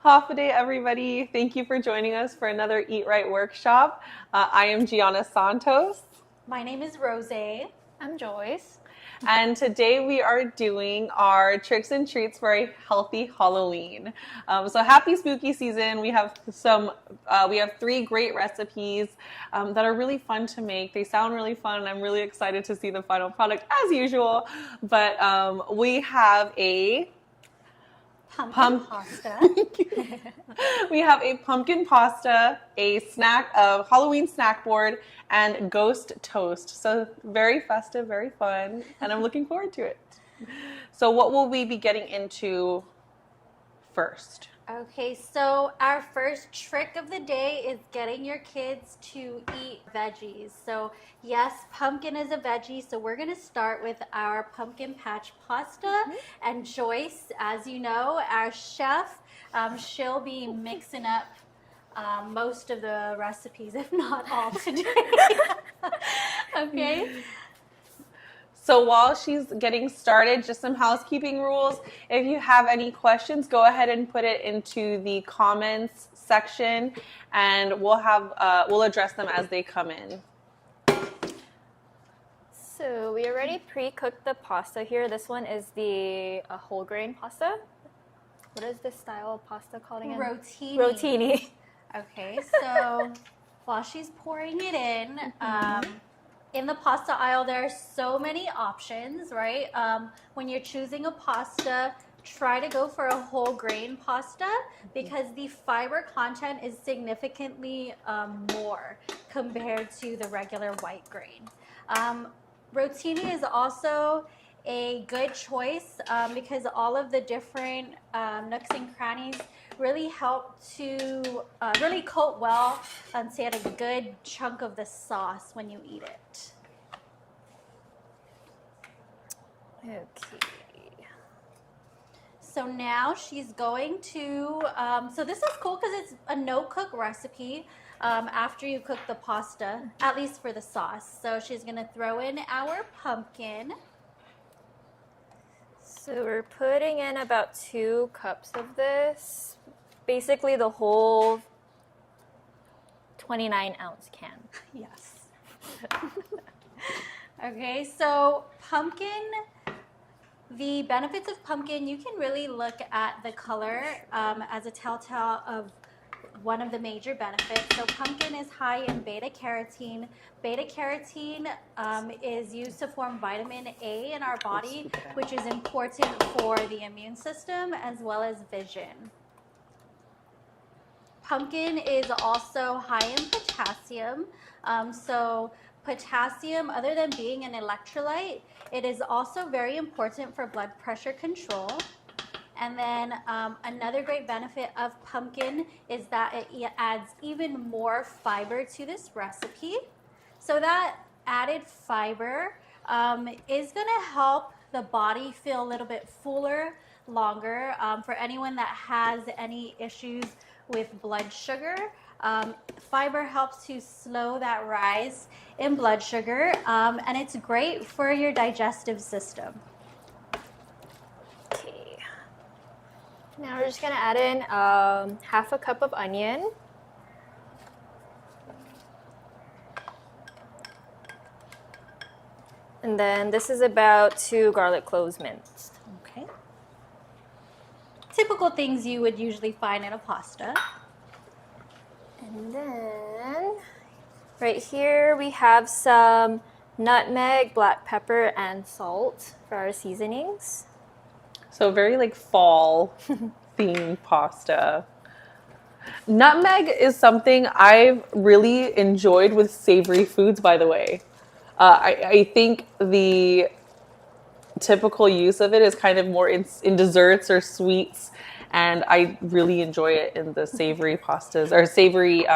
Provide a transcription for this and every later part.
Half a day, everybody. Thank you for joining us for another Eat Right workshop. I am Gianna Santos. My name is Rose. I'm Joyce. And today we are doing our tricks and treats for a healthy Halloween. So happy spooky season. We have three great recipes that are really fun to make. They sound really fun, and I'm really excited to see the final product as usual. But we have a Pumpkin pasta. We have a pumpkin pasta, a Halloween snack board, and ghost toast. So very festive, very fun, and I'm looking forward to it. So what will we be getting into first? Okay, so our first trick of the day is getting your kids to eat veggies. So yes, pumpkin is a veggie, so we're gonna start with our pumpkin patch pasta. And Joyce, as you know, our chef, she'll be mixing up most of the recipes, if not all today. Okay. So while she's getting started, just some housekeeping rules. If you have any questions, go ahead and put it into the comments section, and we'll address them as they come in. So we already pre-cooked the pasta here. This one is the whole grain pasta. What is this style of pasta called again? Rotini. Rotini. Okay, so while she's pouring it in the pasta aisle, there are so many options, right? When you're choosing a pasta, try to go for a whole grain pasta because the fiber content is significantly more compared to the regular white grain. Rotini is also a good choice because all of the different nooks and crannies really help to really coat well and stay at a good chunk of the sauce when you eat it. Okay. So now she's going to, so this is cool because it's a no-cook recipe after you cook the pasta, at least for the sauce. So she's going to throw in our pumpkin. So we're putting in about 2 cups of this. Basically the whole 29-ounce can. Yes. Okay, so pumpkin, the benefits of pumpkin, you can really look at the color as a telltale of one of the major benefits. So pumpkin is high in beta carotene. Beta carotene is used to form vitamin A in our body, which is important for the immune system as well as vision. Pumpkin is also high in potassium. So potassium, other than being an electrolyte, it is also very important for blood pressure control. And then another great benefit of pumpkin is that it adds even more fiber to this recipe. So that added fiber is going to help the body feel a little bit fuller longer. For anyone that has any issues with blood sugar, fiber helps to slow that rise in blood sugar, and it's great for your digestive system. Okay. Now we're just gonna add in half a cup of onion. And then this is about 2 garlic cloves minced. Okay. Typical things you would usually find in a pasta. And then right here we have some nutmeg, black pepper, and salt for our seasonings. So very like fall themed pasta. Nutmeg is something I've really enjoyed with savory foods, by the way. I think the typical use of it is kind of more in desserts or sweets, and I really enjoy it in the savory pastas or savory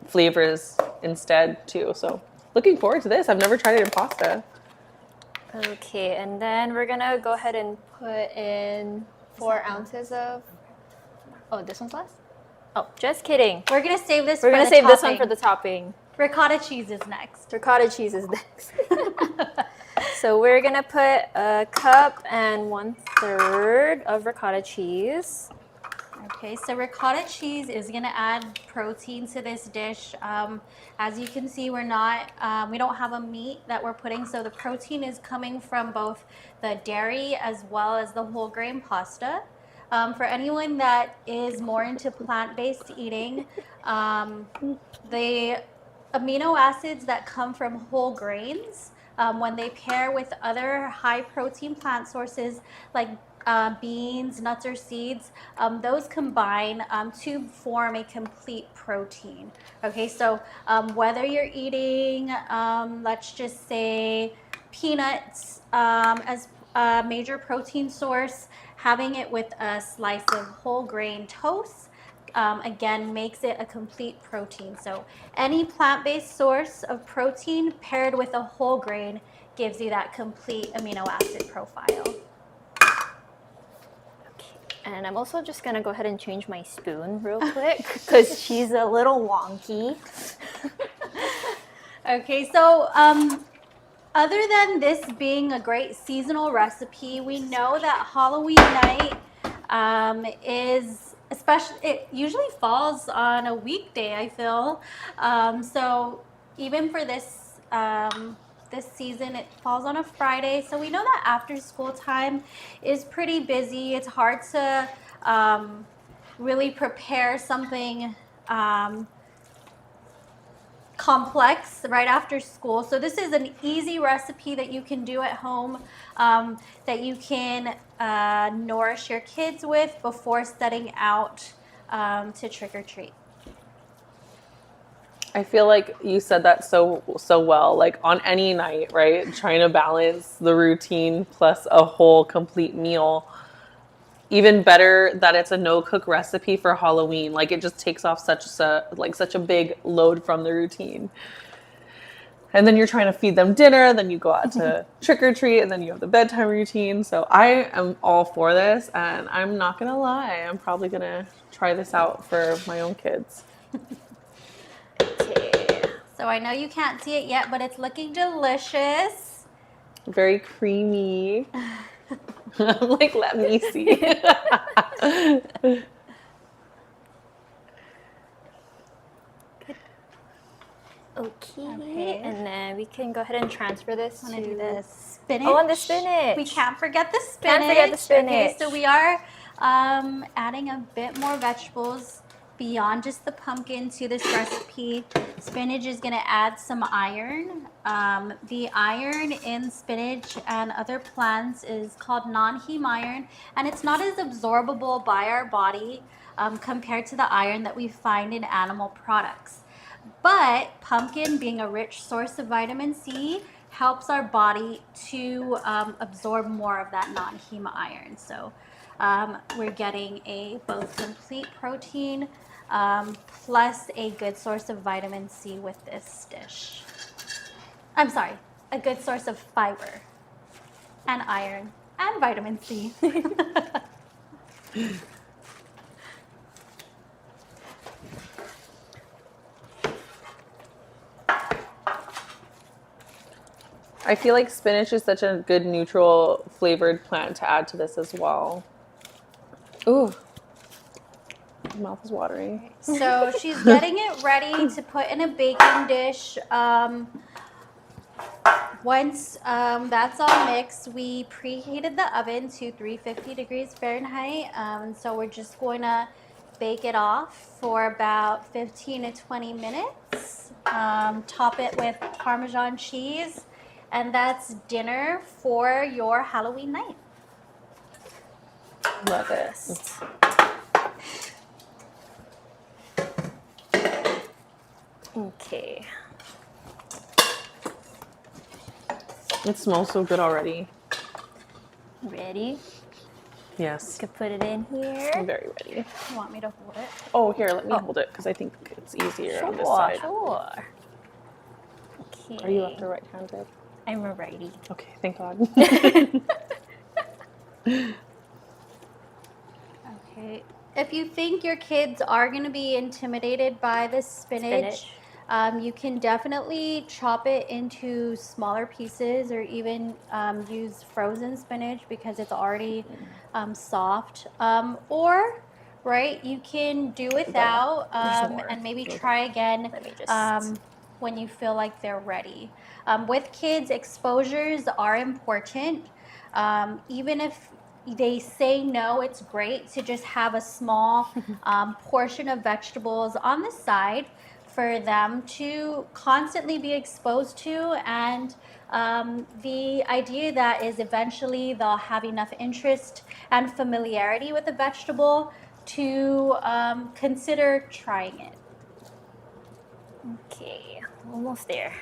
flavors instead too. So looking forward to this. I've never tried it in pasta. Okay, and then we're gonna go ahead and put in 4 ounces of. Oh, this one's last? Oh, just kidding. We're gonna save this. We're for gonna the save this topping. one for the topping. Ricotta cheese is next. Ricotta cheese is next. So we're gonna put 1 cup and 1/3 of ricotta cheese. Okay, so ricotta cheese is gonna add protein to this dish. As you can see, we don't have a meat that we're putting, so the protein is coming from both the dairy as well as the whole grain pasta. For anyone that is more into plant-based eating, the amino acids that come from whole grains, when they pair with other high protein plant sources like beans, nuts, or seeds, those combine to form a complete protein. Okay, so whether you're eating, let's just say, peanuts as a major protein source, having it with a slice of whole grain toast, again, makes it a complete protein. So any plant-based source of protein paired with a whole grain gives you that complete amino acid profile. And I'm also just gonna go ahead and change my spoon real quick because she's a little wonky. Okay, so other than this being a great seasonal recipe, we know that Halloween night it usually falls on a weekday, I feel. So even for this this season, it falls on a Friday. So we know that after school time is pretty busy. It's hard to really prepare something complex right after school. So this is an easy recipe that you can do at home, that you can nourish your kids with before setting out to trick or treat. I feel like you said that so well. Like on any night, right? Trying to balance the routine plus a whole complete meal. Even better that it's a no-cook recipe for Halloween. Like it just takes off such a big load from the routine. And then you're trying to feed them dinner, then you go out to trick or treat, and then you have the bedtime routine. So I am all for this, and I'm not gonna lie, I'm probably gonna try this out for my own kids. Okay. So I know you can't see it yet, but it's looking delicious. Very creamy. I'm like, let me see. Okay, and then we can go ahead and transfer this I'm gonna to do the spinach. Oh, and the spinach. We can't forget the spinach. Can't forget the spinach. Okay, so we are adding a bit more vegetables beyond just the pumpkin to this recipe. Spinach is gonna add some iron. The iron in spinach and other plants is called non-heme iron, and it's not as absorbable by our body compared to the iron that we find in animal products. But pumpkin, being a rich source of vitamin C, helps our body to absorb more of that non-heme iron. So we're getting a both complete protein plus a good source of vitamin C with this dish. I'm sorry, a good source of fiber and iron and vitamin C. I feel like spinach is such a good neutral flavored plant to add to this as well. Ooh, my mouth is watering. So she's getting it ready to put in a baking dish. Once that's all mixed, we preheated the oven to 350 degrees Fahrenheit. So we're just going to bake it off for about 15 to 20 minutes. Top it with Parmesan cheese. And that's dinner for your Halloween night. Love it. Okay. It smells so good already. Ready? Yes. Could put it in here. I'm very ready. You want me to hold it? Oh, here, let me hold it because I think it's easier on this side. Sure. Okay. Are you left or right-handed? I'm a righty. Okay, thank God. Okay. If you think your kids are going to be intimidated by the spinach. You can definitely chop it into smaller pieces or even use frozen spinach because it's already soft. Or right? You can do without more. and maybe try again Let me just. when you feel like they're ready. With kids, exposures are important. Even if they say no, it's great to just have a small portion of vegetables on the side for them to constantly be exposed to. And the idea that is eventually they'll have enough interest and familiarity with the vegetable to consider trying it. Okay, almost there.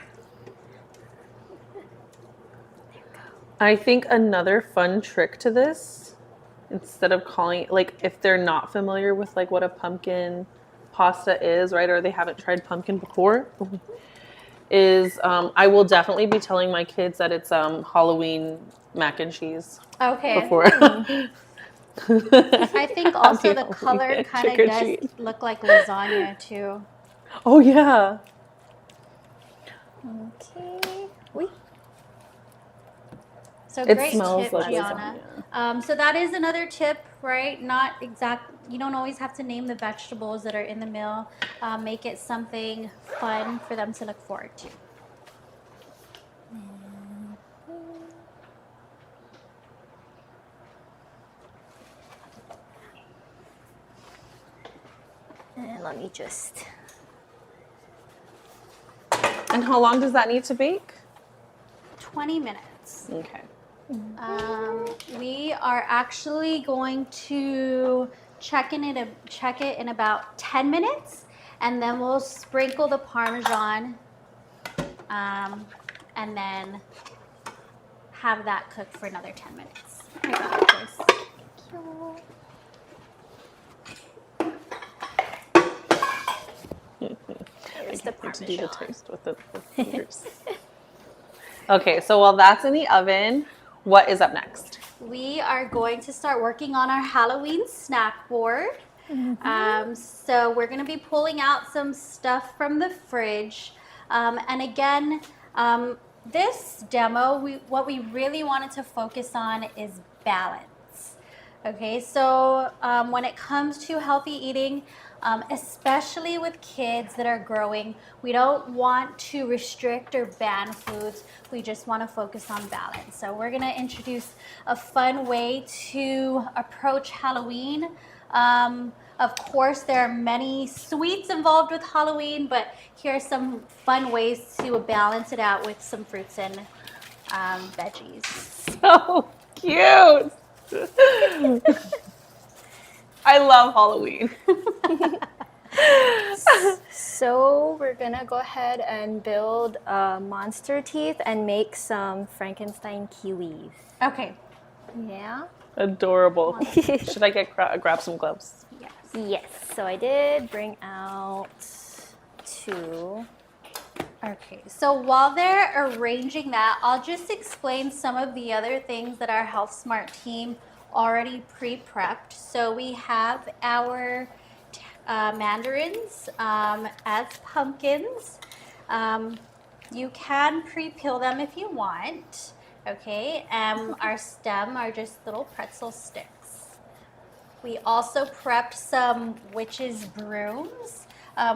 I think another fun trick to this, instead of calling, like, if they're not familiar with like what a pumpkin pasta is, right, or they haven't tried pumpkin before, is I will definitely be telling my kids that it's Halloween mac and cheese Okay. before. I think also the Halloween color kind trick of or does treat. look like lasagna too. Oh yeah. Okay. Wait. So It great smells tip, like Gianna. lasagna. So that is another tip, right? Not exact. You don't always have to name the vegetables that are in the meal. Make it something fun for them to look forward to. And let me just. And how long does that need to bake? 20 minutes. Okay. We are actually going to check it in about 10 minutes, and then we'll sprinkle the Parmesan, and then have that cook for another 10 minutes. I got this. There's the To do the Parmesan. toast with the fingers. Okay, so while that's in the oven, what is up next? We are going to start working on our Halloween snack board. So we're going to be pulling out some stuff from the fridge. And again, this demo, what we really wanted to focus on is balance. Okay, so when it comes to healthy eating, especially with kids that are growing, we don't want to restrict or ban foods. We just want to focus on balance. So we're going to introduce a fun way to approach Halloween. Of course, there are many sweets involved with Halloween, but here are some fun ways to balance it out with some fruits and veggies. So cute. I love Halloween. So we're gonna go ahead and build monster teeth and make some Frankenstein kiwis. Okay. Yeah. Adorable. Should I grab some gloves? Yes. Yes. So I did bring out 2. Okay, so while they're arranging that, I'll just explain some of the other things that our Health Smart team already pre-prepped. So we have our mandarins as pumpkins. You can pre-peel them if you want, okay? Our stem are just little pretzel sticks. We also prepped some witch's brooms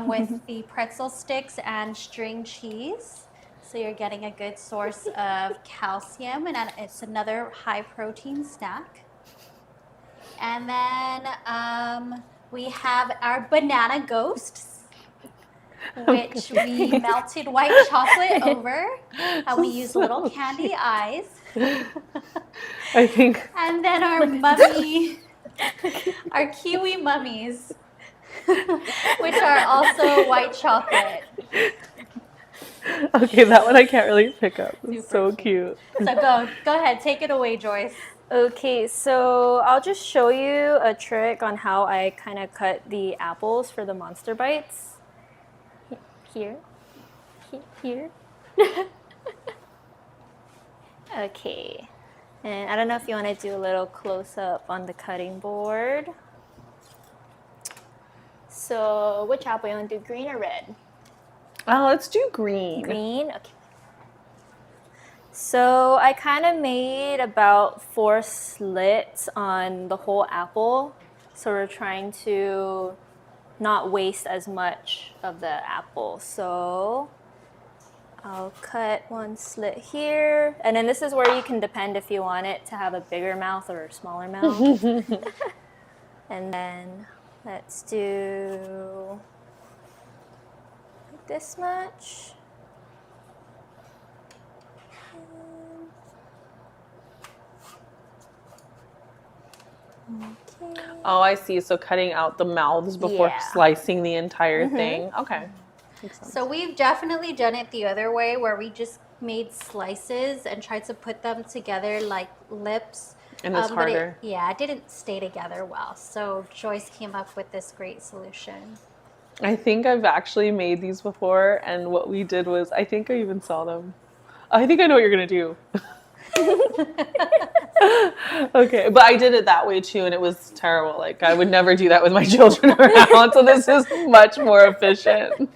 with the pretzel sticks and string cheese. So you're getting a good source of calcium, and it's another high protein snack. And then we have our banana ghosts, which we melted white chocolate over, and we use little candy eyes. I think. And then our mummy, our kiwi mummies, which are also white chocolate. Okay, that one I can't really pick up. It's Super so cute. So go ahead, take it away, Joyce. Okay, so I'll just show you a trick on how I kind of cut the apples for the monster bites. Here. Here. Okay. And I don't know if you want to do a little close up on the cutting board. So which apple you want to do, green or red? Let's do green. Green, okay. So I kind of made about 4 slits on the whole apple So we're trying to not waste as much of the apple. So I'll cut one slit here. And then this is where you can depend if you want it to have a bigger mouth or a smaller mouth. And then let's do this much. Okay. Oh, I see. So cutting out the mouths before Yeah. slicing the entire thing. Okay. Makes sense. So we've definitely done it the other way where we just made slices and tried to put them together like lips. And it's but harder. it didn't stay together well. So Joyce came up with this great solution. I think I've actually made these before, and what we did was, I think I even saw them. I think I know what you're gonna do. Okay, but I did it that way too, and it was terrible. Like, I would never do that with my children around, so this is much more efficient.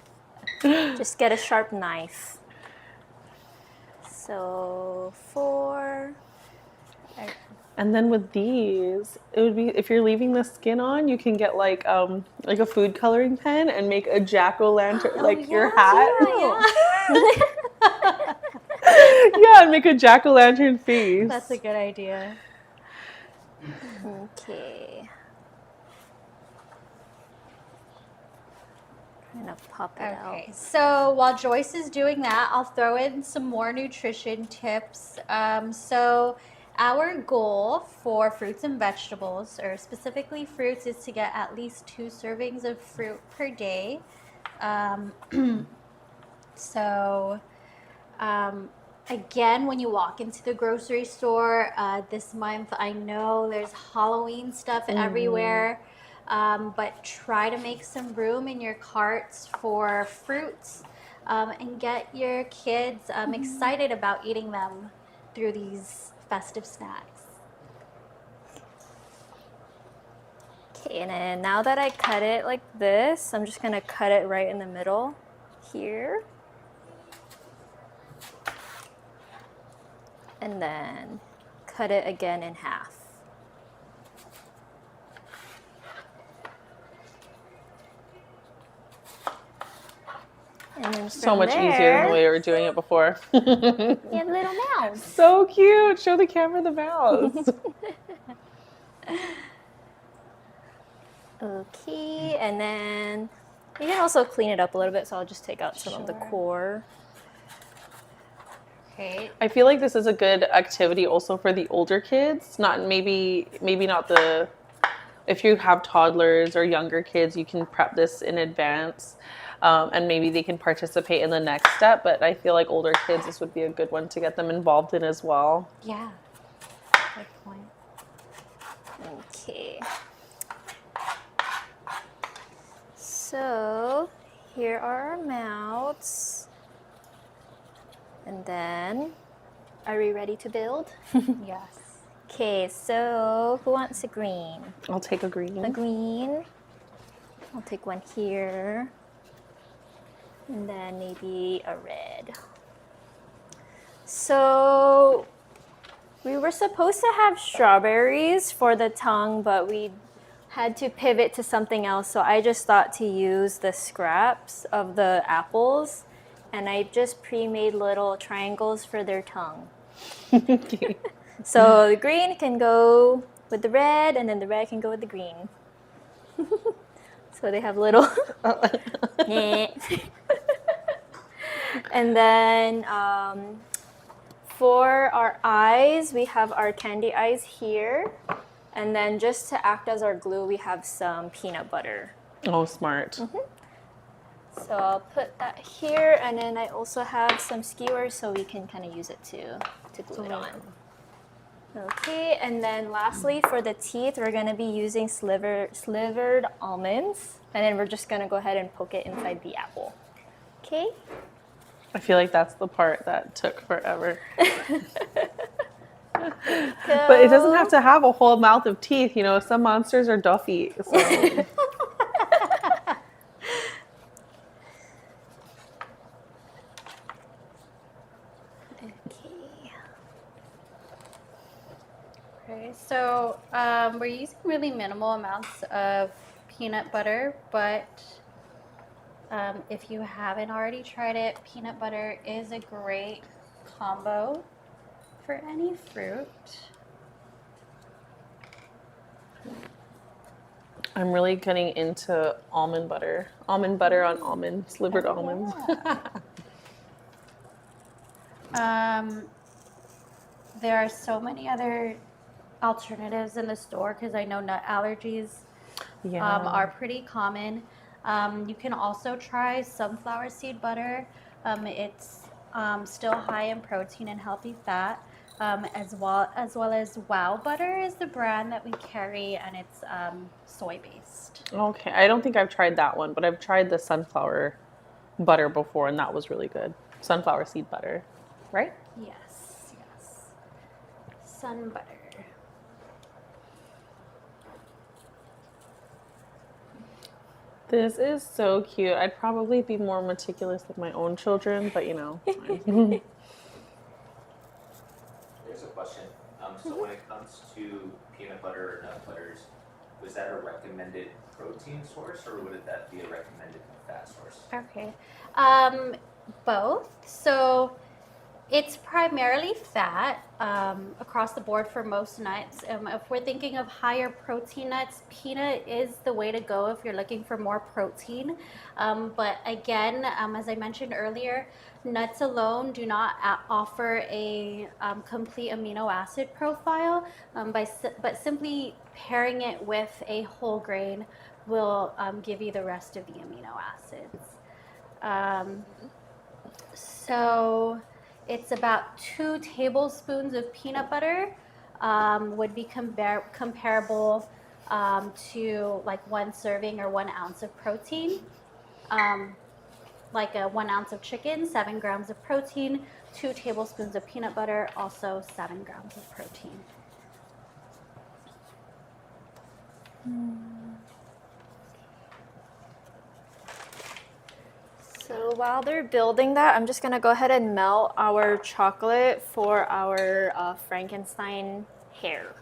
Just get a sharp knife. So 4. And then with these, it would be, if you're leaving the skin on, you can get like a food coloring pen and make a jack-o'-lantern, like your hat. Yeah, and make a jack-o'-lantern face. That's a good idea. Okay. Kind of pop it out. Okay, so while Joyce is doing that, I'll throw in some more nutrition tips. So our goal for fruits and vegetables, or specifically fruits, is to get at least 2 servings of fruit per day. Again, when you walk into the grocery store this month, I know there's Halloween stuff everywhere. But try to make some room in your carts for fruits and get your kids excited about eating them through these festive snacks. Okay, and then now that I cut it like this, I'm just gonna cut it right in the middle here. And then cut it again in half. And then So much easier than the way we were doing it before. You have little mouse. So cute. Show the camera the mouse. Okay, and then you can also clean it up a little bit, so I'll just take out some of the core. Okay. I feel like this is a good activity also for the older kids. Not maybe not the, if you have toddlers or younger kids, you can prep this in advance, and maybe they can participate in the next step. But I feel like older kids, this would be a good one to get them involved in as well. Yeah. Good point. Okay. So here are our mouths. And then, are we ready to build? Yes. Okay, so who wants a green? I'll take a green. A green. I'll take one here. And then maybe a red. So we were supposed to have strawberries for the tongue, but we had to pivot to something else. So I just thought to use the scraps of the apples. And I just pre-made little triangles for their tongue. Okay. So the green can go with the red, and then the red can go with the green. So they have little. And then for our eyes, we have our candy eyes here. And then just to act as our glue, we have some peanut butter. Oh, smart. So I'll put that here, and then I also have some skewers so we can kind of use it to glue it on. Okay, and then lastly for the teeth, we're going to be using slivered almonds, and then we're just going to go ahead and poke it inside the apple. Okay? I feel like that's the part that took forever. But it doesn't have to have a whole mouth of teeth. You know, some monsters are Duffy. So. Okay, so we're using really minimal amounts of peanut butter, but if you haven't already tried it, peanut butter is a great combo for any fruit. I'm really getting into almond butter. Almond butter on almonds, slivered almonds. There are so many other alternatives in the store because I know nut allergies are pretty common. You can also try sunflower seed butter. It's still high in protein and healthy fat, as well as Wow Butter is the brand that we carry, and it's soy based. Okay, I don't think I've tried that one, but I've tried the sunflower butter before, and that was really good. Sunflower seed butter, right? Yes, yes. Sun butter. This is so cute. I'd probably be more meticulous with my own children, but it's fine. There's a question. So when it comes to peanut butter or nut butters, was that a recommended protein source or would that be a recommended fat source? Okay. Both. So it's primarily fat across the board for most nuts. If we're thinking of higher protein nuts, peanut is the way to go if you're looking for more protein. But again, as I mentioned earlier, nuts alone do not offer a complete amino acid profile, but simply pairing it with a whole grain will give you the rest of the amino acids. So it's about 2 tablespoons of peanut butter would be comparable to like 1 serving or 1 ounce of protein. Like a 1 ounce of chicken, 7 grams of protein, 2 tablespoons of peanut butter, also 7 grams of protein. So while they're building that, I'm just gonna go ahead and melt our chocolate for our Frankenstein hair.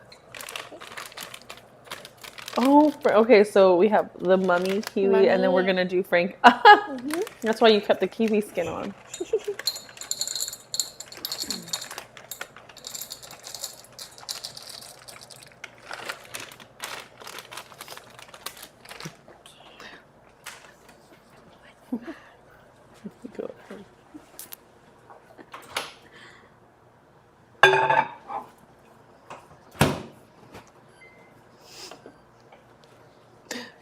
Oh, okay. So we have the mummy kiwi, and then we're Mummy. gonna do Frank. That's why you kept the kiwi skin on. Go ahead.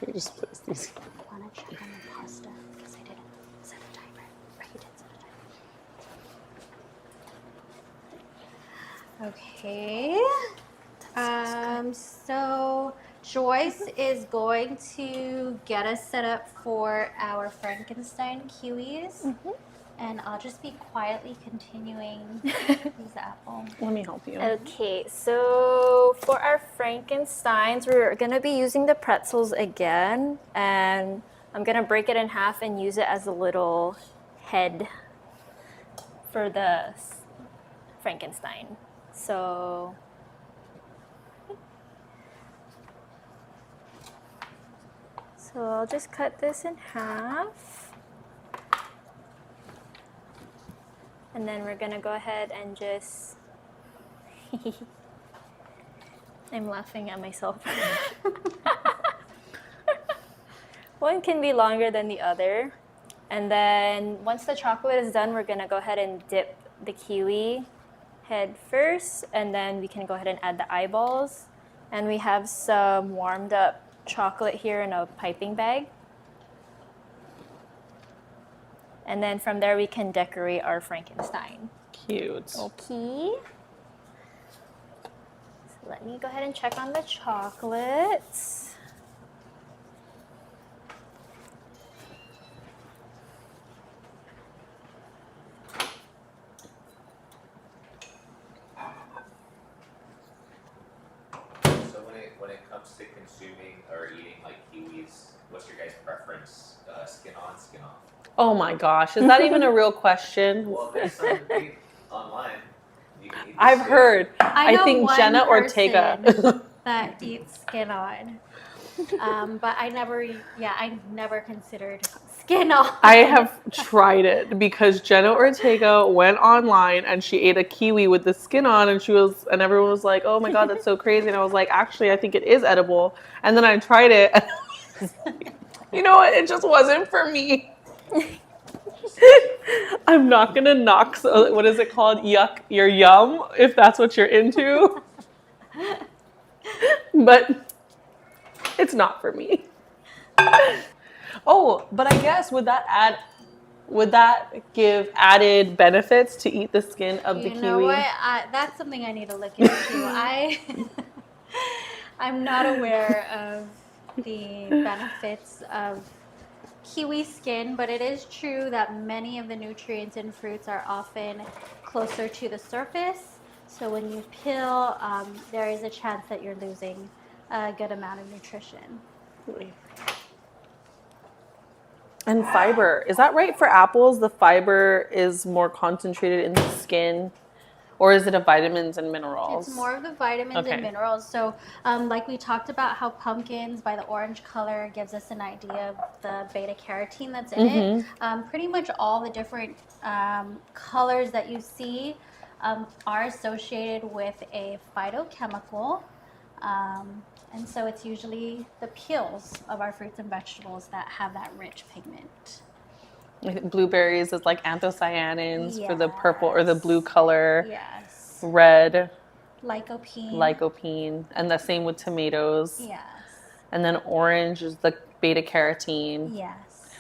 We just put these. I want to check on the pasta because I didn't set a timer. Or you did set a timer. Okay. So Joyce is going to get us set up for our Frankenstein kiwis. And I'll just be quietly continuing these apples. Let me help you. Okay, so for our Frankensteins, we're gonna be using the pretzels again, and I'm gonna break it in half and use it as a little head for the Frankenstein. So I'll just cut this in half. And then we're gonna go ahead and just, I'm laughing at myself. One can be longer than the other. And then once the chocolate is done, we're gonna go ahead and dip the kiwi head first, and then we can go ahead and add the eyeballs. And we have some warmed up chocolate here in a piping bag. And then from there we can decorate our Frankenstein. Cute. Okay. So let me go ahead and check on the chocolates. So when it comes to consuming or eating like kiwis, what's your guys' preference? Skin on, skin off? Oh my gosh, is that even a real question? Well, there's some debate online. You can eat the I've skin. heard. I know think one Jenna person Ortega. that eats skin on. But I never considered skin on. I have tried it because Jenna Ortega went online and she ate a kiwi with the skin on, and everyone was like, "Oh my god, that's so crazy!" And I was like, "Actually, I think it is edible." And then I tried it, and I was like, you know what? It just wasn't for me. I'm not gonna knock. What is it called? Yuck your yum, if that's what you're into. But it's not for me. Oh, but I guess would that give added benefits to eat the skin of the You know what? kiwi? That's something I need to look into. I'm not aware of the benefits of kiwi skin, but it is true that many of the nutrients in fruits are often closer to the surface. So when you peel, there is a chance that you're losing a good amount of nutrition. And fiber. Is that right for apples? The fiber is more concentrated in the skin, or is it a vitamins and minerals? It's more of the vitamins Okay. and minerals. So, like we talked about how pumpkins, by the orange color, gives us an idea of the beta carotene that's in it. Pretty much all the different colors that you see are associated with a phytochemical. And so it's usually the peels of our fruits and vegetables that have that rich pigment. Blueberries is like anthocyanins for the purple or the Yes. blue color. Yes. Red, Lycopene. and the same with tomatoes. Yes. And then orange is the beta carotene. Yes.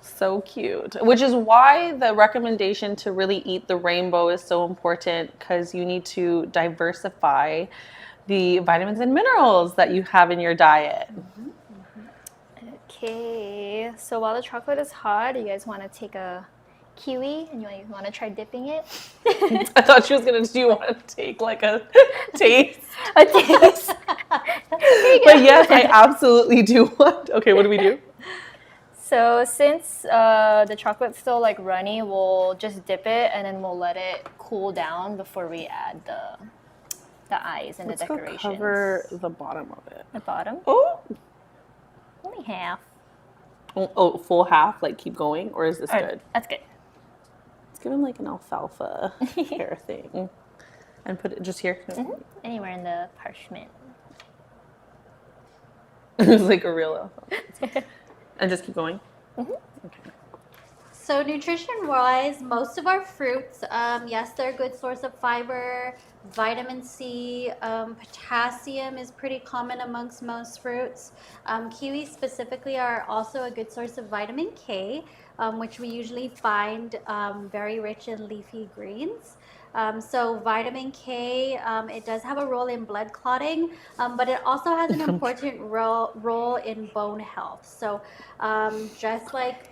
So cute. Which is why the recommendation to really eat the rainbow is so important, because you need to diversify the vitamins and minerals that you have in your diet. Okay, so while the chocolate is hot, you guys want to take a kiwi and you want to try dipping it? I thought she was going to do you want to take like a taste. A taste. There you go. But yes, I absolutely do want. Okay, what do we do? So since the chocolate's still like runny, we'll just dip it and then we'll let it cool down before we add the eyes and Let's the go decorations. cover the bottom of it. The bottom? Oh, Only half. oh, full half. Like keep going, or is this All right, good? that's good. Let's give him like an alfalfa hair thing, and put it just here. Anywhere in the parchment. It's like a real alfalfa. And just keep going. Okay. So nutrition-wise, most of our fruits, yes, they're a good source of fiber, vitamin C, potassium is pretty common amongst most fruits. Kiwis specifically are also a good source of vitamin K, which we usually find very rich in leafy greens. So vitamin K, it does have a role in blood clotting, but it also has an important role in bone health. So just like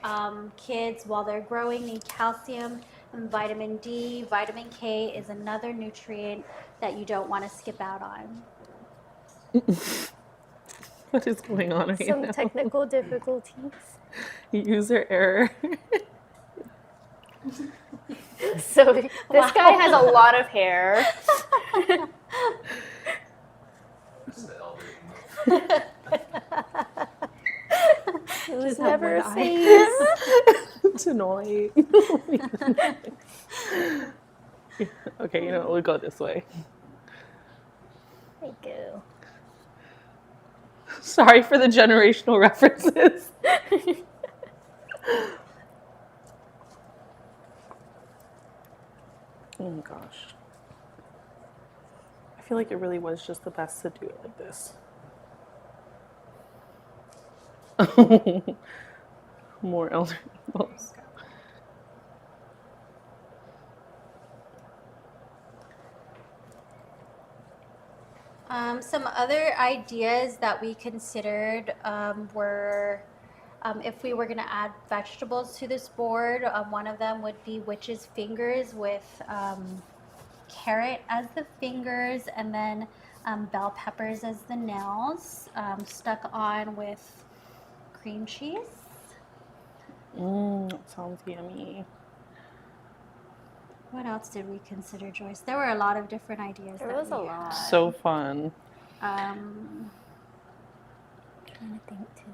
kids while they're growing need calcium and vitamin D, vitamin K is another nutrient that you don't want to skip out on. What is going on right Some now? technical difficulties. User error. So this guy has a lot of hair. This is the elder. It was Just have never a one phase. Tonight. Okay, we'll go this way. There you go. Sorry for the generational references. Oh my gosh. I feel like it really was just the best to do it like this. More elder animals. Some other ideas that we considered were if we were going to add vegetables to this board, one of them would be witch's fingers with carrot as the fingers and then bell peppers as the nails, stuck on with cream cheese. That sounds yummy. What else did we consider, Joyce? There were a lot of different ideas. There that was a we lot. had. So fun. Um, Trying to think too.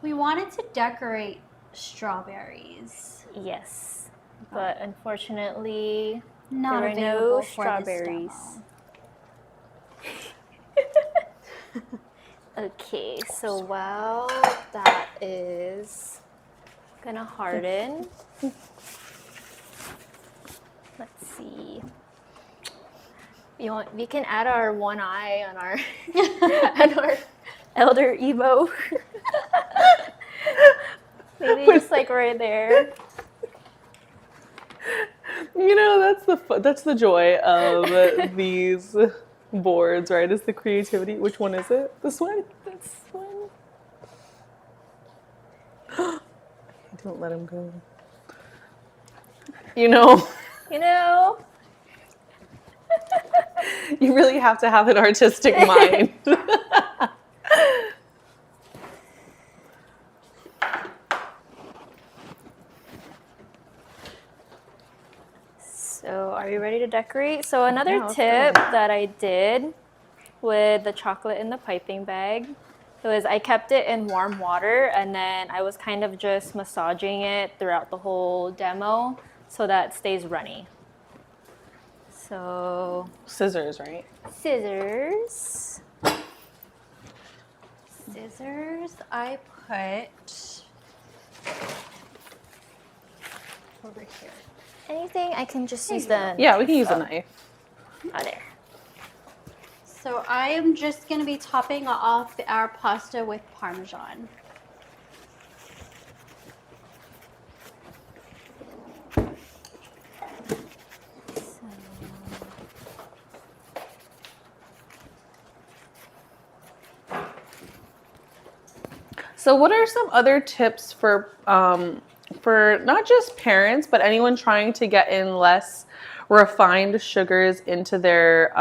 we wanted to decorate strawberries. Yes, but unfortunately, Not there were available no for strawberries. This demo. Okay, so while that is gonna harden, let's see. We can add our one eye on our on our elder Evo. Maybe just like right there. You know, that's the joy of these boards, right? Is the creativity. Which one is it? This one? This one. Don't let him go. You know, You know. you really have to have an artistic mind. So are you ready to decorate? So another Yeah, let's tip go. that I did with the chocolate in the piping bag was I kept it in warm water and then I was kind of just massaging it throughout the whole demo so that it stays runny. So Scissors, right? scissors. Scissors, I put over here. Anything, I can just There use you go. the Yeah, we can use a knife. Oh, there. So I am just going to be topping off our pasta with Parmesan. So, what are some other tips for not just parents, but anyone trying to get in less refined sugars into their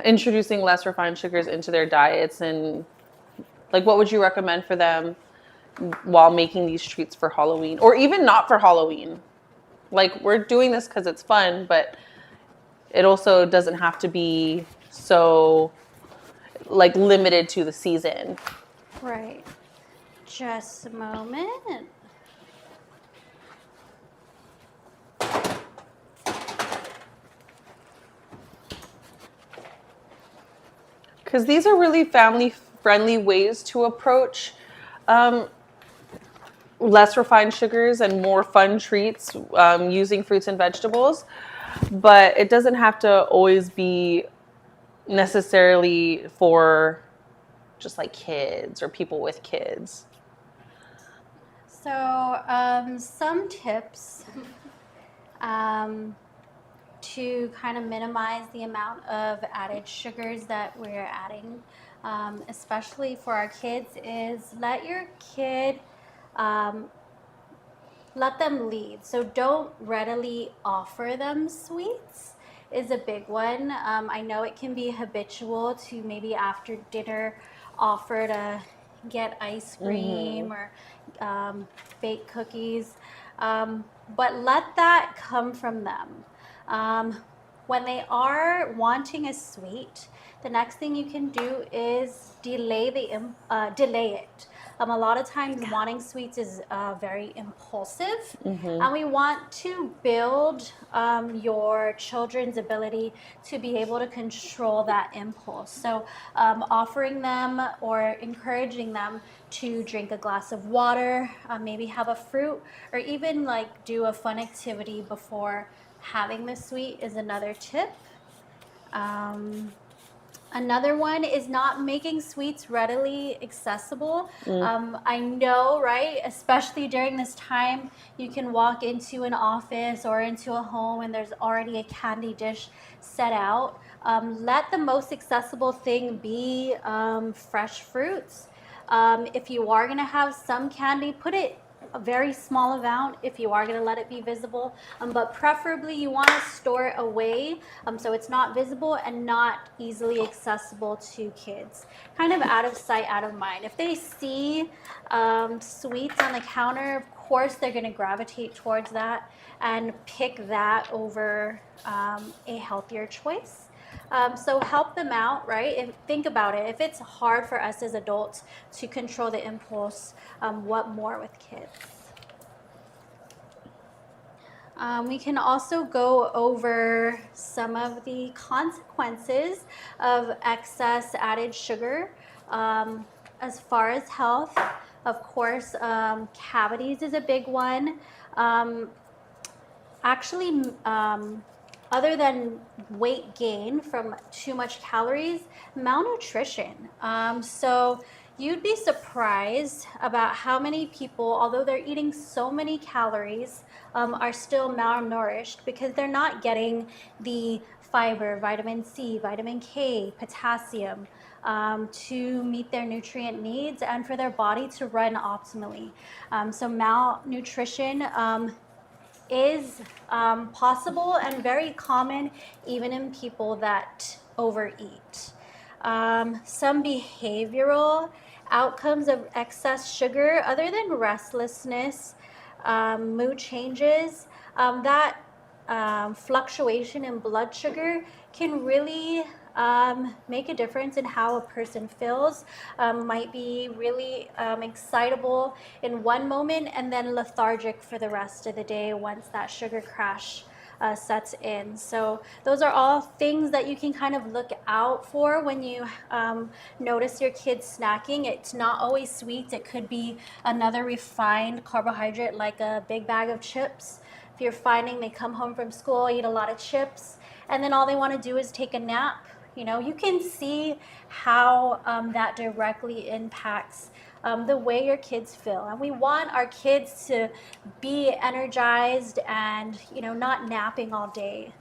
introducing less refined sugars into their diets, and like what would you recommend for them while making these treats for Halloween, or even not for Halloween? Like, we're doing this because it's fun, but it also doesn't have to be so like limited to the season. Right. Just a moment. Because these are really family-friendly ways to approach less refined sugars and more fun treats using fruits and vegetables. But it doesn't have to always be necessarily for just like kids or people with kids. So some tips to kind of minimize the amount of added sugars that we're adding, especially for our kids, is let your kid let them lead. So don't readily offer them sweets is a big one. I know it can be habitual to maybe after dinner offer to get ice cream or baked cookies, but let that come from them. When they are wanting a sweet, the next thing you can do is delay it. A lot of times wanting sweets is very impulsive, and we want to build your children's ability to be able to control that impulse. So offering them or encouraging them to drink a glass of water, maybe have a fruit, or even like do a fun activity before having the sweet is another tip. Another one is not making sweets readily accessible. I know, right? Especially during this time, you can walk into an office or into a home and there's already a candy dish set out. Let the most accessible thing be fresh fruits. If you are going to have some candy, put it a very small amount if you are going to let it be visible, but preferably you want to store it away so it's not visible and not easily accessible to kids. Kind of out of sight, out of mind. If they see sweets on the counter, of course they're going to gravitate towards that and pick that over a healthier choice. So help them out, right? Think about it. If it's hard for us as adults to control the impulse, what more with kids? We can also go over some of the consequences of excess added sugar as far as health. Of course, cavities is a big one. Actually, other than weight gain from too much calories, malnutrition. So you'd be surprised about how many people, although they're eating so many calories, are still malnourished because they're not getting the fiber, vitamin C, vitamin K, potassium to meet their nutrient needs and for their body to run optimally. So malnutrition is possible and very common even in people that overeat. Some behavioral outcomes of excess sugar, other than restlessness, mood changes, that fluctuation in blood sugar can really make a difference in how a person feels. Might be really excitable in one moment and then lethargic for the rest of the day once that sugar crash sets in. So those are all things that you can kind of look out for when you notice your kids snacking. It's not always sweets. It could be another refined carbohydrate like a big bag of chips. If you're finding they come home from school, eat a lot of chips, and then all they want to do is take a nap, you can see how that directly impacts the way your kids feel. And we want our kids to be energized and, not napping all day.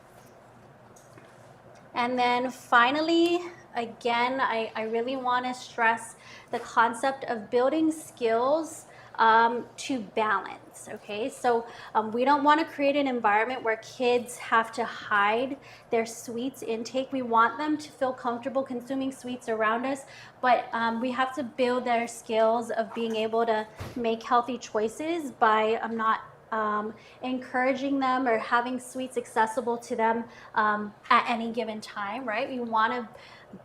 And then finally, again, I really want to stress the concept of building skills to balance, okay? So we don't want to create an environment where kids have to hide their sweets intake. We want them to feel comfortable consuming sweets around us, but we have to build their skills of being able to make healthy choices by not encouraging them or having sweets accessible to them at any given time, right? We want to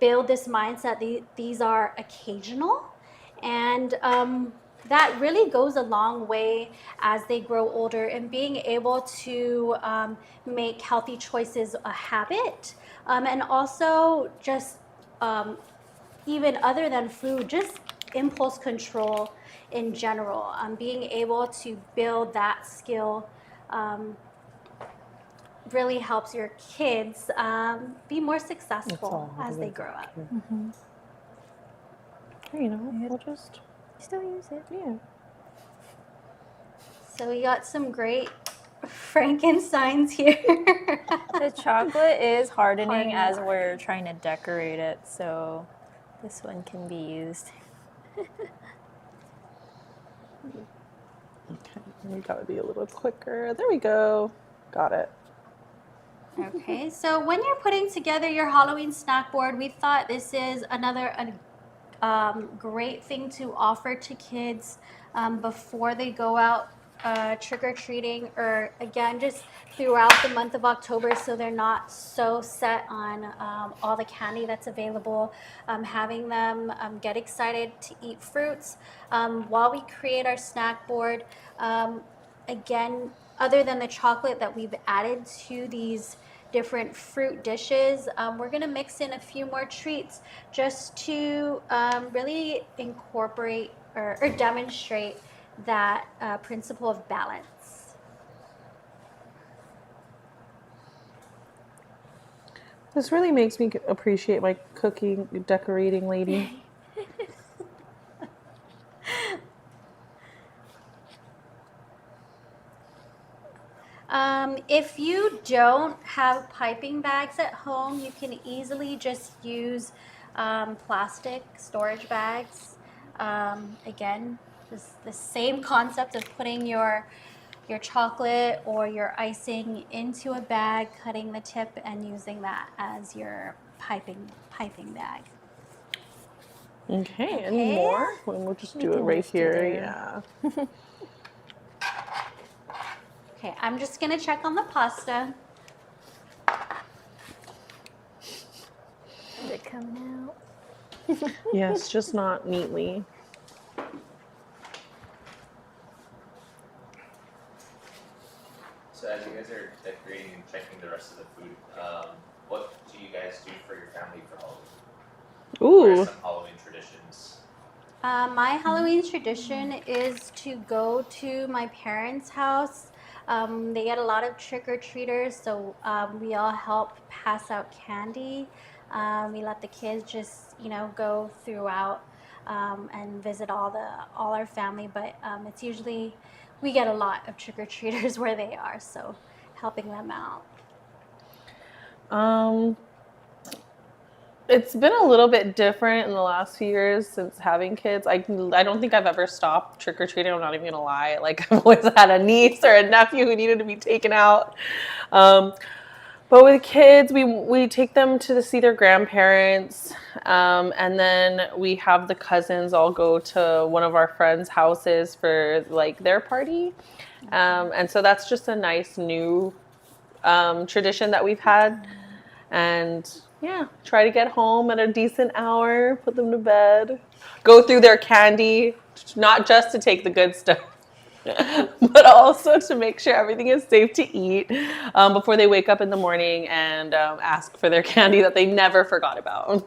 build this mindset. These are occasional, and that really goes a long way as they grow older, and being able to make healthy choices a habit, and also just even other than food, just impulse control in general. Being able to build that skill really helps your kids be more successful as they grow up. We'll just Still use it. yeah. So we got some great Frankensteins here. The chocolate is hardening as Hardening. we're trying to decorate it, so this one can be used. Okay, we gotta be a little quicker. There we go. Got it. Okay, so when you're putting together your Halloween snack board, we thought this is another great thing to offer to kids before they go out trick-or-treating, or again, just throughout the month of October, so they're not so set on all the candy that's available. Having them get excited to eat fruits while we create our snack board. Again, other than the chocolate that we've added to these different fruit dishes, we're going to mix in a few more treats just to really incorporate or demonstrate that principle of balance. This really makes me appreciate my cooking, decorating lady. If you don't have piping bags at home, you can easily just use plastic storage bags. Again, just the same concept of putting your chocolate or your icing into a bag, cutting the tip, and using that as your piping bag. Okay, any more? We'll just do it right here. Yeah. Okay, I'm just gonna check on the pasta. Is it coming out? Yes, just not neatly. So as you guys are decorating and checking the rest of the food, what do you guys do for your family for Halloween? What are Ooh. some Halloween traditions? My Halloween tradition is to go to my parents' house. They get a lot of trick-or-treaters, so we all help pass out candy. We let the kids just, go throughout and visit all our family, but it's usually we get a lot of trick-or-treaters where they are, so helping them out. Um, it's been a little bit different in the last few years since having kids. I don't think I've ever stopped trick or treating. I'm not even gonna lie. Like I've always had a niece or a nephew who needed to be taken out. Um, but with kids, we take them to see their grandparents, and then we have the cousins all go to one of our friends' houses for like their party, and so that's just a nice new tradition that we've had. And yeah, try to get home at a decent hour, put them to bed, go through their candy, not just to take the good stuff, but also to make sure everything is safe to eat before they wake up in the morning and ask for their candy that they never forgot about.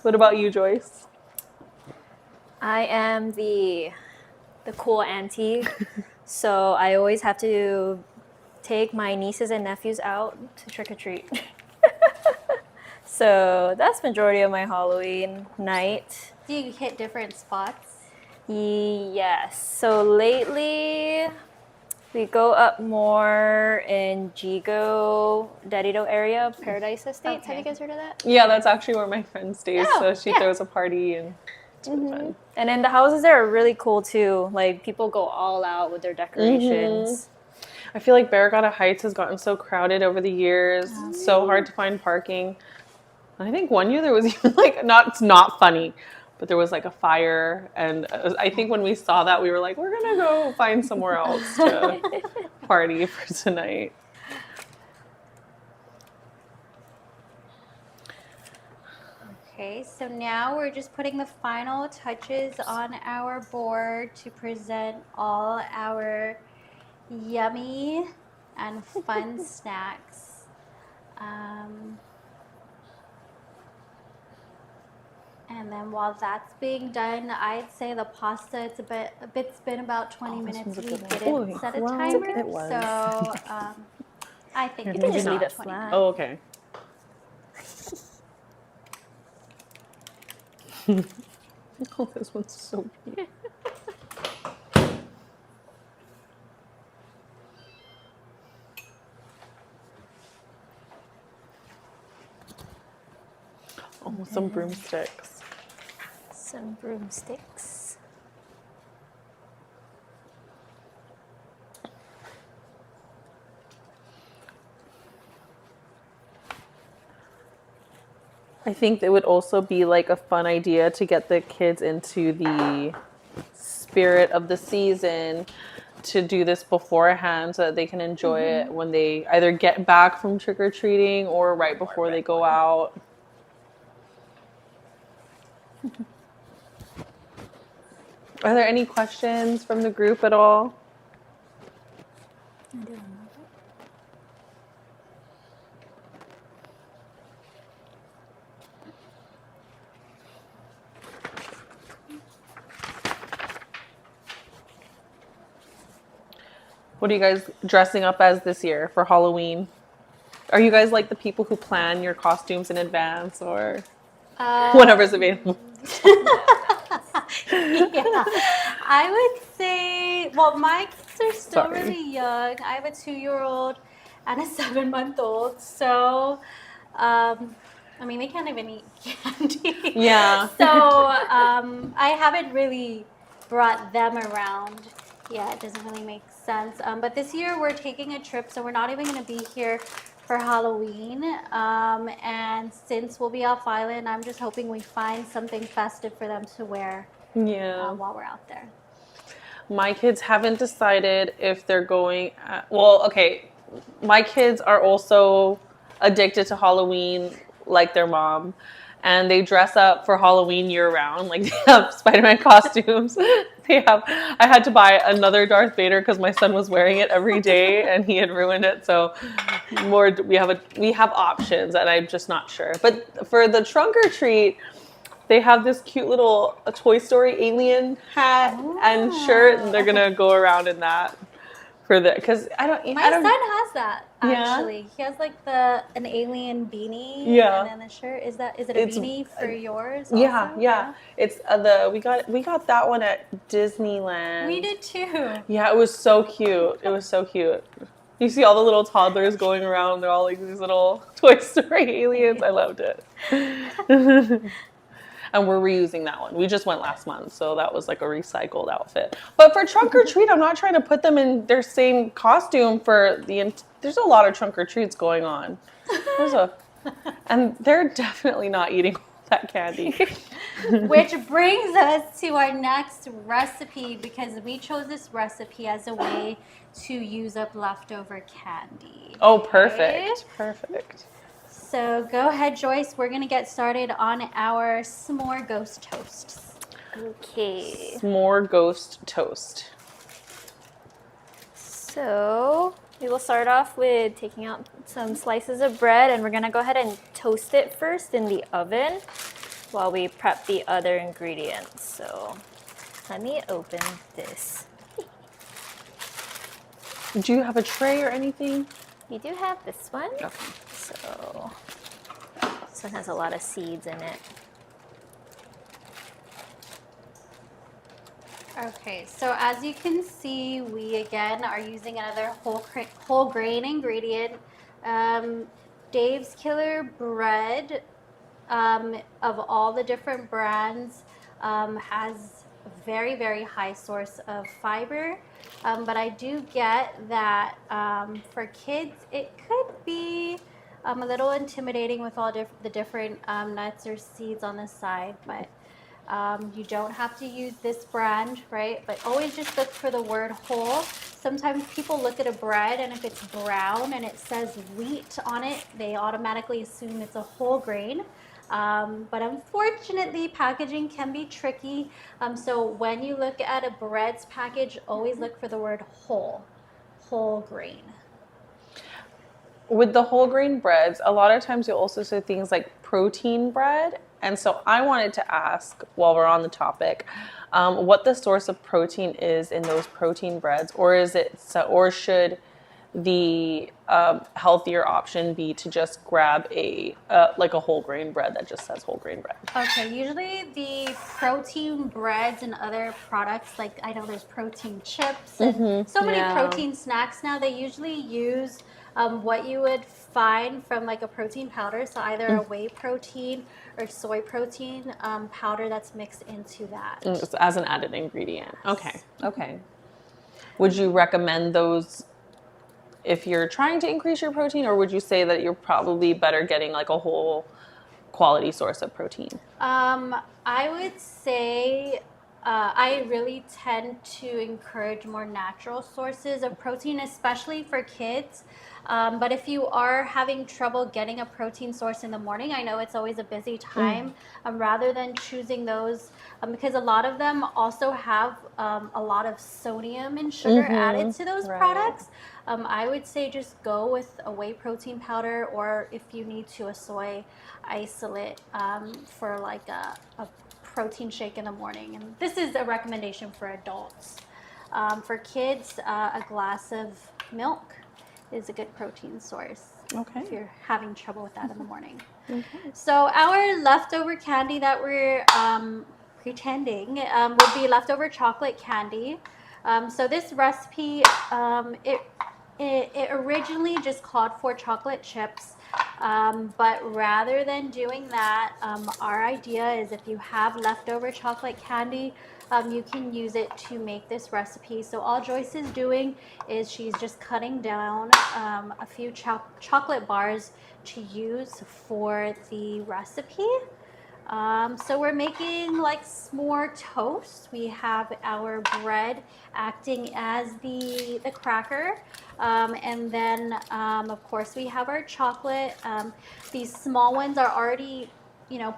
What about you, Joyce? I am the cool auntie, so I always have to take my nieces and nephews out to trick or treat. So that's majority of my Halloween night. Do you hit different spots? Yes. So lately, we go up more in Jigo, Dedido area, Paradise Estates. Have you Okay. guys heard of that? Yeah, that's actually where my friend stays. Oh, So she yeah. throws a party and it's really fun. And then the houses there are really cool too. Like people go all out with their decorations. I feel like Barragata Heights has gotten so crowded over the years. It's so hard to find parking. I think one year there was even like it's not funny, but there was like a fire, and I think when we saw that we were like, we're gonna go find somewhere else to party for tonight. Okay, so now we're just putting the final touches on our board to present all our yummy and fun snacks. And then while that's being done, I'd say the pasta, it's been about 20 minutes. one's a We good one. didn't Oh, set a well, timer, it was. so I think Here, it's maybe just about leave it 20 flat. minutes. Oh, okay. Oh, this one's so cute. Oh, some broomsticks. Some broomsticks. I think it would also be like a fun idea to get the kids into the spirit of the season to do this beforehand so that they can enjoy it when they either get back from trick-or-treating or right before they go out. Are there any questions from the group at all? What are you guys dressing up as this year for Halloween? Are you guys like the people who plan your costumes in advance or whatever's available? Yeah, I would say, well, my kids are still Sorry. really young. I have a 2-year-old and a 7-month-old, so I mean, they can't even eat candy. Yeah. So I haven't really brought them around. Yeah, it doesn't really make sense. But this year we're taking a trip, so we're not even going to be here for Halloween. And since we'll be off island, I'm just hoping we find something festive for them to wear Yeah. while we're out there. My kids haven't decided if they're going. Well, okay. My kids are also addicted to Halloween, like their mom, and they dress up for Halloween year round. Like they have Spider-Man costumes. They have. I had to buy another Darth Vader because my son was wearing it every day, and he had ruined it. So we have options, and I'm just not sure. But for the trunk or treat, they have this cute little Toy Story alien hat and shirt, and they're gonna go around in that for the because I don't. My I don't. son has that Yeah? actually. He has like an alien beanie, Yeah. and then the shirt. Is it a It's beanie for yours? Yeah, Also? yeah. It's we got that one at Disneyland. We did too. Yeah, it was so cute. It was so cute. You see all the little toddlers going around. They're all like these little Toy Story aliens. I loved it. And we're reusing that one. We just went last month, so that was like a recycled outfit. But for trunk or treat, I'm not trying to put them in their same costume for there's a lot of trunk or treats going on. And they're definitely not eating all that candy. Which brings us to our next recipe, because we chose this recipe as a way to use up leftover candy. Oh, perfect. Perfect. So go ahead, Joyce. We're going to get started on our s'more ghost toasts. Okay. S'more ghost toast. So we will start off with taking out some slices of bread, and we're gonna go ahead and toast it first in the oven while we prep the other ingredients. So let me open this. Do you have a tray or anything? We do have this one. Okay. So this one has a lot of seeds in it. Okay, so as you can see, we again are using another whole grain ingredient. Dave's Killer Bread, of all the different brands, has a very, very high source of fiber. But I do get that for kids, it could be a little intimidating with all the different nuts or seeds on the side, but you don't have to use this brand, right? But always just look for the word whole. Sometimes people look at a bread, and if it's brown and it says wheat on it, they automatically assume it's a whole grain. But unfortunately, packaging can be tricky. So when you look at a bread's package, always look for the word whole grain. With the whole grain breads, a lot of times you'll also see things like protein bread. And so I wanted to ask, while we're on the topic, what the source of protein is in those protein breads, or should the healthier option be to just grab a whole grain bread that just says whole grain bread? Okay, usually the protein breads and other products, like I know there's protein chips and so many protein snacks now, they usually use what you would find from like a protein powder, so either a whey protein or soy protein powder that's mixed into that. As an added ingredient. Okay. Would you recommend those if you're trying to increase your protein, or would you say that you're probably better getting like a whole quality source of protein? I would say I really tend to encourage more natural sources of protein, especially for kids. But if you are having trouble getting a protein source in the morning, I know it's always a busy time, rather than choosing those, because a lot of them also have a lot of sodium and sugar added to those products. I would say just go with a whey protein powder, or if you need to, a soy isolate for like a protein shake in the morning. And this is a recommendation for adults. For kids, a glass of milk is a good protein source. Okay. If you're having trouble with that in the morning. So our leftover candy that we're pretending would be leftover chocolate candy. So this recipe, it originally just called for chocolate chips, but rather than doing that, our idea is if you have leftover chocolate candy, you can use it to make this recipe. So all Joyce is doing is she's just cutting down a few chocolate bars to use for the recipe. So we're making like s'more toast. We have our bread acting as the cracker. And then, of course, we have our chocolate. These small ones are already,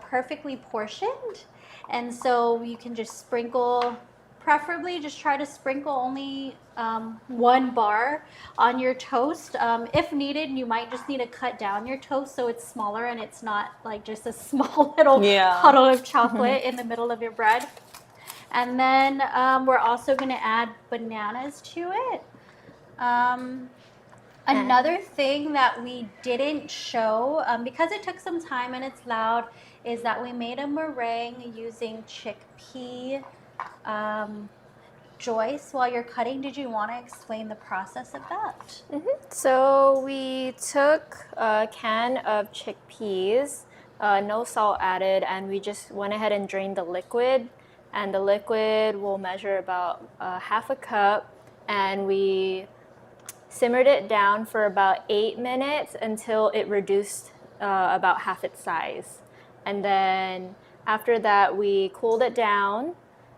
perfectly portioned. And so you can just sprinkle, preferably just try to sprinkle only one bar on your toast. If needed, you might just need to cut down your toast so it's smaller and it's not like just a small little Yeah. puddle of chocolate in the middle of your bread. And then we're also going to add bananas to it. Another thing that we didn't show, because it took some time and it's loud, is that we made a meringue using chickpea. Joyce, while you're cutting, did you want to explain the process of that? So we took a can of chickpeas, no salt added, and we just went ahead and drained the liquid. And the liquid will measure about half a cup, and we simmered it down for about 8 minutes until it reduced about half its size. And then after that, we cooled it down.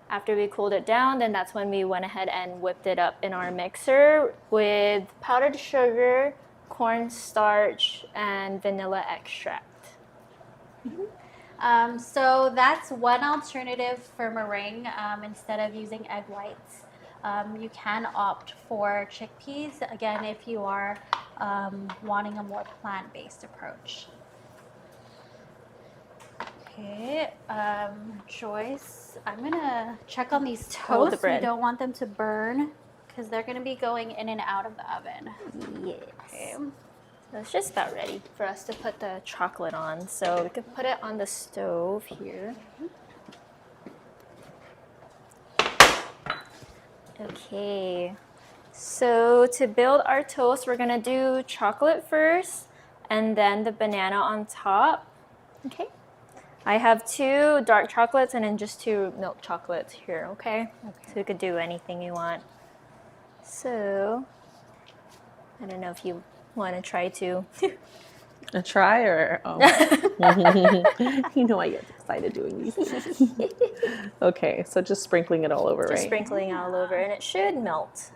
After we cooled it down, then that's when we went ahead and whipped it up in our mixer with powdered sugar, cornstarch, and vanilla extract. So that's one alternative for meringue instead of using egg whites. You can opt for chickpeas, again, if you are wanting a more plant-based approach. Okay, Joyce, I'm gonna check on these Oh, the toasts. bread. We don't want them to burn because they're gonna be going in and out of the oven. Yes. Okay. So it's just about ready for us to put the chocolate on. So we could put it on the stove here. Okay. So to build our toast, we're gonna do chocolate first and then the banana on top. Okay. I have 2 dark chocolates and then just 2 milk chocolates here, okay? So you could do anything you want. So, I don't know if you want to try to. A try or you know I get excited doing these things. Okay, so just sprinkling it all over, Just right? sprinkling all over, and it should melt.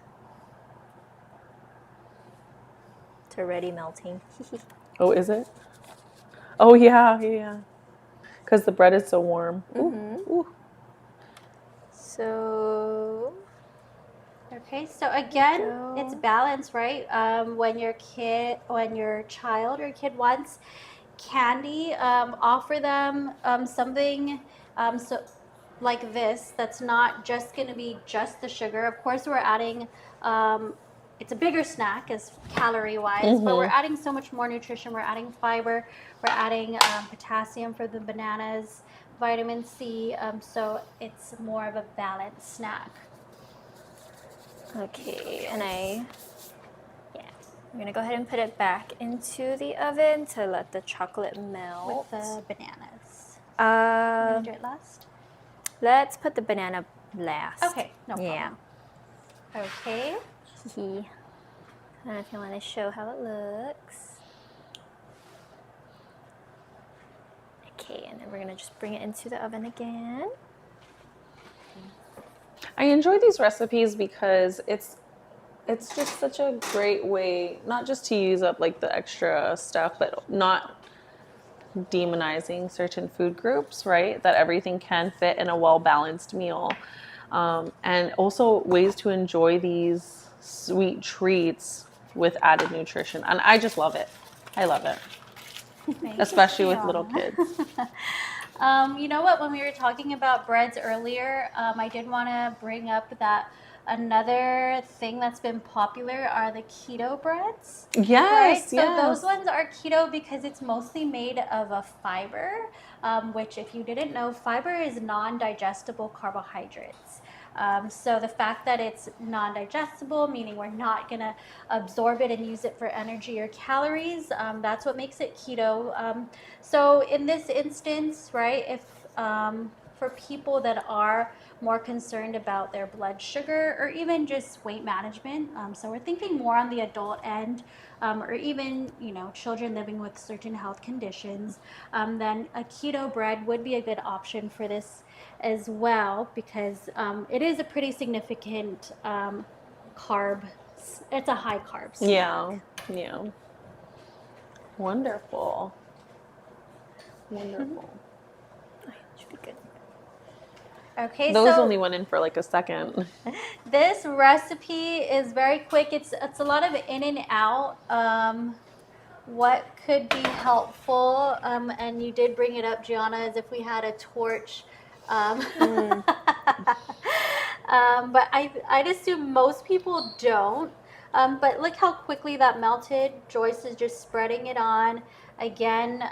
It's already melting. Oh, is it? Oh yeah. Because the bread is so warm. Ooh. So, Okay, so again, go. it's balance, right? When your child or kid wants candy, offer them something so like this that's not just going to be just the sugar. Of course, we're adding. It's a bigger snack as calorie wise, but we're adding so much more nutrition. We're adding fiber. We're adding potassium for the bananas, vitamin C. So it's more of a balanced snack. Okay, and I'm gonna go ahead and put it back into the oven to let the chocolate melt. With the bananas. You want to do it last? Let's put the banana last. Okay, no problem. Yeah. Okay. I don't know if you want to show how it looks. Okay, and then we're gonna just bring it into the oven again. I enjoy these recipes because it's just such a great way, not just to use up like the extra stuff, but not demonizing certain food groups, right? That everything can fit in a well-balanced meal. And also ways to enjoy these sweet treats with added nutrition. And I just love it. I love it. Especially with little kids. You know what? When we were talking about breads earlier, I did want to bring up that another thing that's been popular are the keto breads. Yes, So those ones are keto because it's mostly made of a fiber, which if you didn't know, fiber is non-digestible carbohydrates. So the fact that it's non-digestible, meaning we're not going to absorb it and use it for energy or calories, that's what makes it keto. So in this instance, right, if for people that are more concerned about their blood sugar or even just weight management. So we're thinking more on the adult end, or even, you know, children living with certain health conditions. Then a keto bread would be a good option for this as well, because it is a pretty significant carb. It's a high carb snack. Yeah. Yeah. Wonderful. Wonderful. Should be good. Okay, Those so only went in for like a second. this recipe is very quick. It's a lot of in and out. What could be helpful, and you did bring it up, Gianna, as if we had a torch. But I'd assume most people don't. But look how quickly that melted. Joyce is just spreading it on. Again,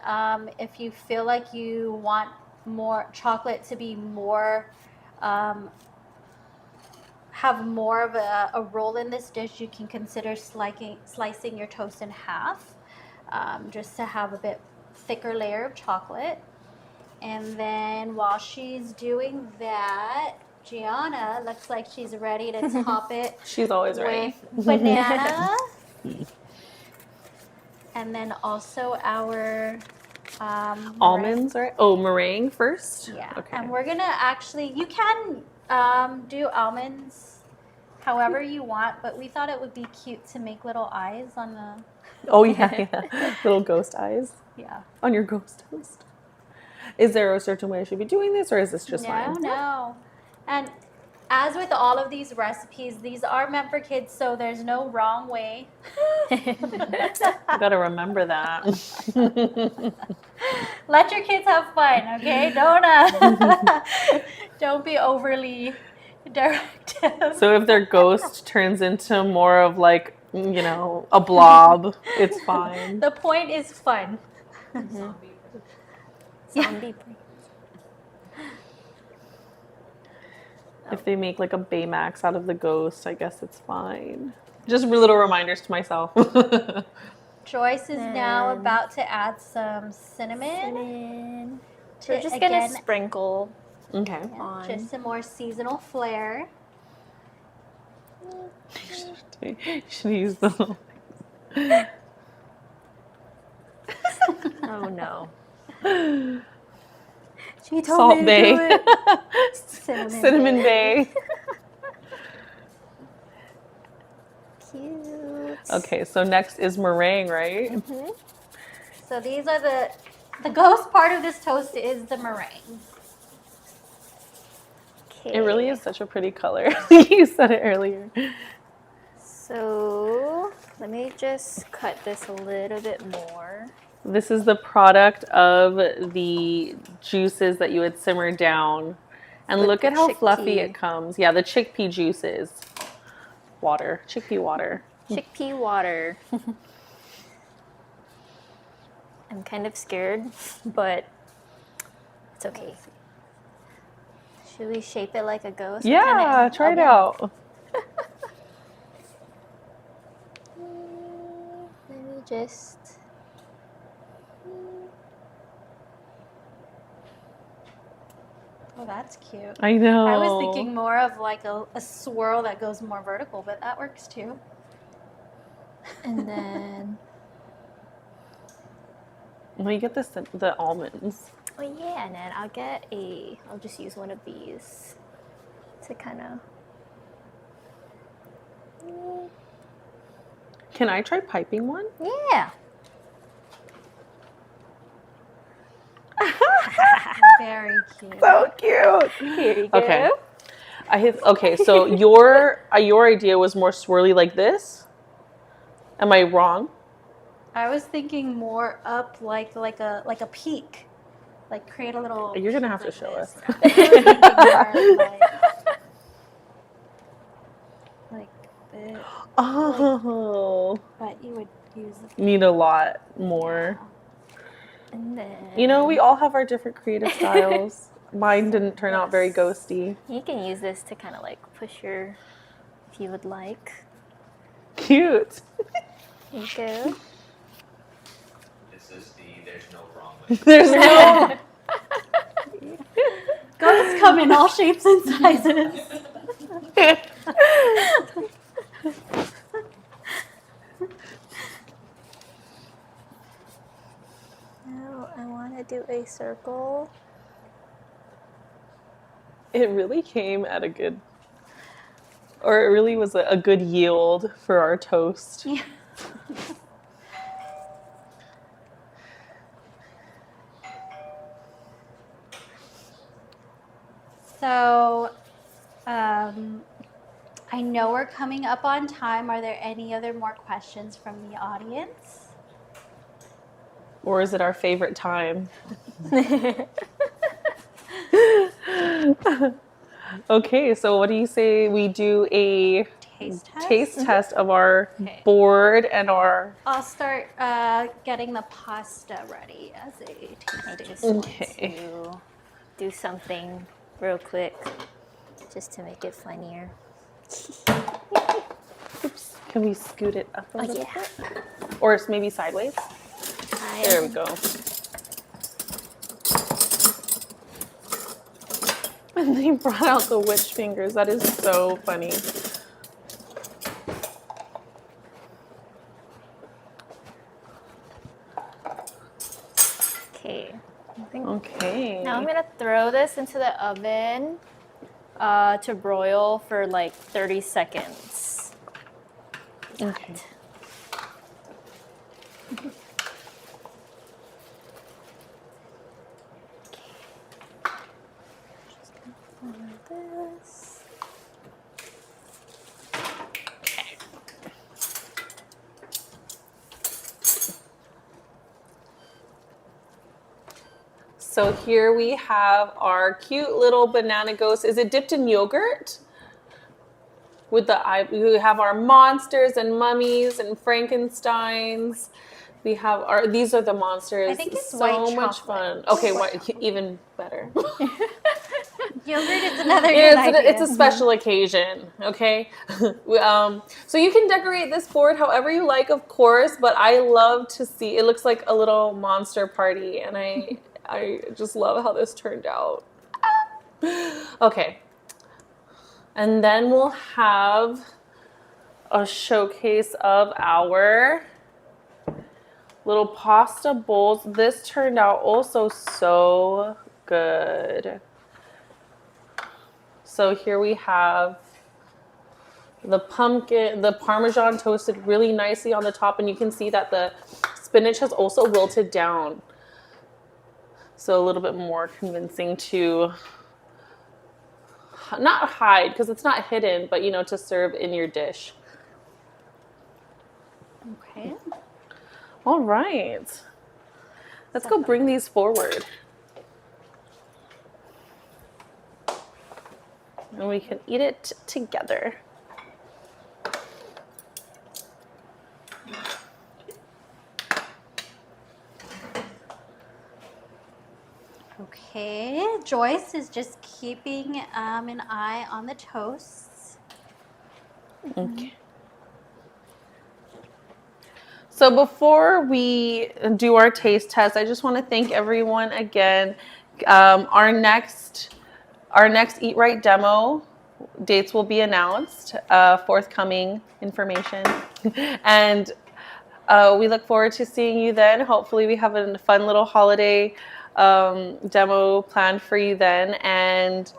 if you feel like you want more chocolate to be more, have more of a role in this dish, you can consider slicing your toast in half, just to have a bit thicker layer of chocolate. And then while she's doing that, Gianna looks like she's ready to top it She's always ready. with banana. And then also our Almonds, right? Oh, meringue first? Yeah. Okay. And we're gonna actually, you can do almonds however you want, but we thought it would be cute to make little eyes on the, Oh, yeah, yeah. Little ghost eyes yeah. on your ghost toast. Is there a certain way I should be doing this, or is this just fine? No. And as with all of these recipes, these are meant for kids, so there's no wrong way. You gotta remember that. Let your kids have fun, okay? Don't be overly directive. So if their ghost turns into more of like, you know, a blob, it's fine. The point is fun. Zombie brain. If they make like a Baymax out of the ghost, I guess it's fine. Just little reminders to myself. Joyce is now And- about to add some cinnamon. Cinnamon. To, We're just again, gonna sprinkle Okay. on. just some more seasonal flair. You should use the. Oh no. She told Salt me to Bay. do it. Cinnamon Bay. Cute. Okay, so next is meringue, right? Mm-hmm. So these are the ghost part of this toast is the meringue. Okay. It really is such a pretty color. You said it earlier. So let me just cut this a little bit more. This is the product of the juices that you had simmered down. And With look the at how fluffy chickpea. it comes. Yeah, the chickpea juices. Water. Chickpea water. Chickpea water. I'm kind of scared, but it's okay. Should we shape it like a ghost? What kind Yeah, of- try it okay. out. Let me just. Oh, that's cute. I know. I was thinking more of like a swirl that goes more vertical, but that works too. And then. Well, you get the almonds. Oh yeah, and then I'll just use one of these to kind of. Can I try piping one? Yeah. Very cute. So cute. Here you go. Okay. So your idea was more swirly like this. Am I wrong? I was thinking more up like a peak. Like create a little You're gonna have to like show this. us. I was thinking more like this, Oh, but you would use need a lot more. And then. You know, we all have our different creative styles. Mine didn't turn out very ghosty. You can use this to kind of like push your, if you would like. Cute. There you go. This is there's no wrong way. There's no. Ghosts come in all shapes and sizes. Now I want to do a circle. It really came at a good, or it really was a good yield for our toast. Yeah. So, I know we're coming up on time. Are there any other more questions from the audience? Or is it our favorite time? Okay, so what do you say we do a Taste test? of our Okay. board and our... I'll start getting the pasta ready as a taste. Okay. To do something real quick just to make it funnier. Oops, can we scoot it up a little yeah. bit? Or it's maybe sideways? There we go. And they brought out the witch fingers. That is so funny. Okay. Okay. Now I'm gonna throw this into the oven to broil for like 30 seconds. Okay. This. So here we have our cute little banana ghost. Is it dipped in yogurt? We have our monsters and mummies and Frankensteins. We have these are the monsters. I think it's so white much chocolate. fun. Okay, White even better. Yogurt is another good idea. It's a special occasion, okay? So you can decorate this board however you like, of course, but I love to see, it looks like a little monster party, and I just love how this turned out. Okay. And then we'll have a showcase of our little pasta bowls. This turned out also so good. So here we have the pumpkin, the Parmesan toasted really nicely on the top, and you can see that the spinach has also wilted down. So a little bit more convincing to not hide, because it's not hidden, but to serve in your dish. Okay. All right. Let's go bring these forward. And we can eat it together. Okay. Joyce is just keeping an eye on the toasts. Okay. So before we do our taste test, I just want to thank everyone again. Our next EatRight demo dates will be announced, forthcoming information. And we look forward to seeing you then. Hopefully we have a fun little holiday demo planned for you then. And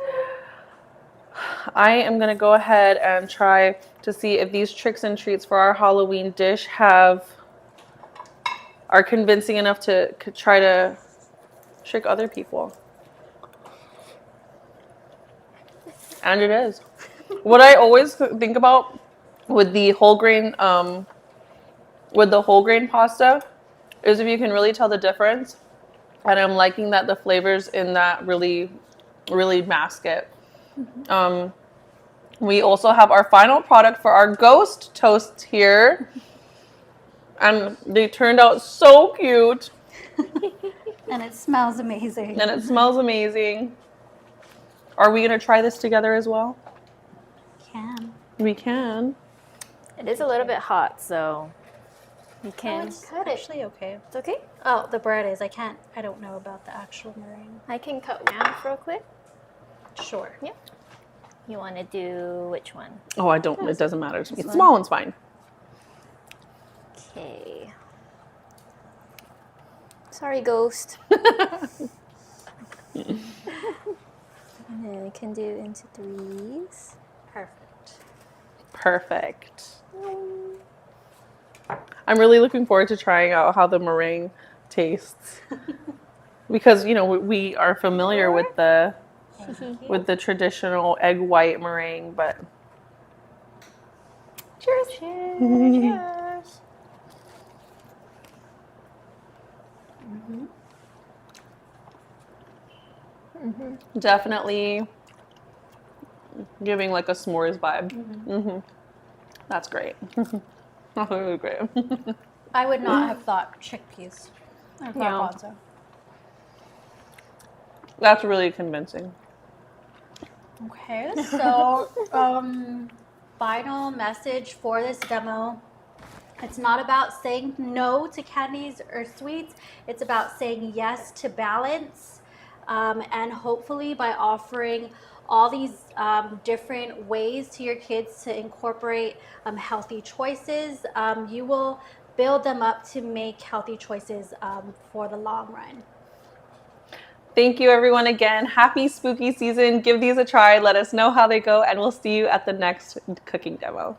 I am going to go ahead and try to see if these tricks and treats for our Halloween dish are convincing enough to try to trick other people. And it is. What I always think about with the whole grain pasta is if you can really tell the difference. And I'm liking that the flavors in that really, really mask it. We also have our final product for our ghost toasts here. And they turned out so cute. And it smells amazing. And it smells amazing. Are we going to try this together as well? Can. We can. It is a little bit hot, so you can It's cut it. actually okay. It's okay? Oh, the bread is. I don't know about the actual meringue. I can cut one off real quick. Sure. Yeah. You want to do which one? Oh, I don't. It doesn't matter to me. This one? Small one's fine. Okay. Sorry, ghost. And then we can do into threes. Perfect. Perfect. I'm really looking forward to trying out how the meringue tastes because we are familiar with the traditional egg white meringue, but cheers. Cheers. Definitely giving like a s'mores vibe. That's great. That's really great. I would not have thought chickpeas or garbanzo. That's really convincing. Okay, so final message for this demo. It's not about saying no to candies or sweets. It's about saying yes to balance. And hopefully by offering all these different ways to your kids to incorporate healthy choices, you will build them up to make healthy choices for the long run. Thank you everyone again. Happy spooky season. Give these a try. Let us know how they go, and we'll see you at the next cooking demo.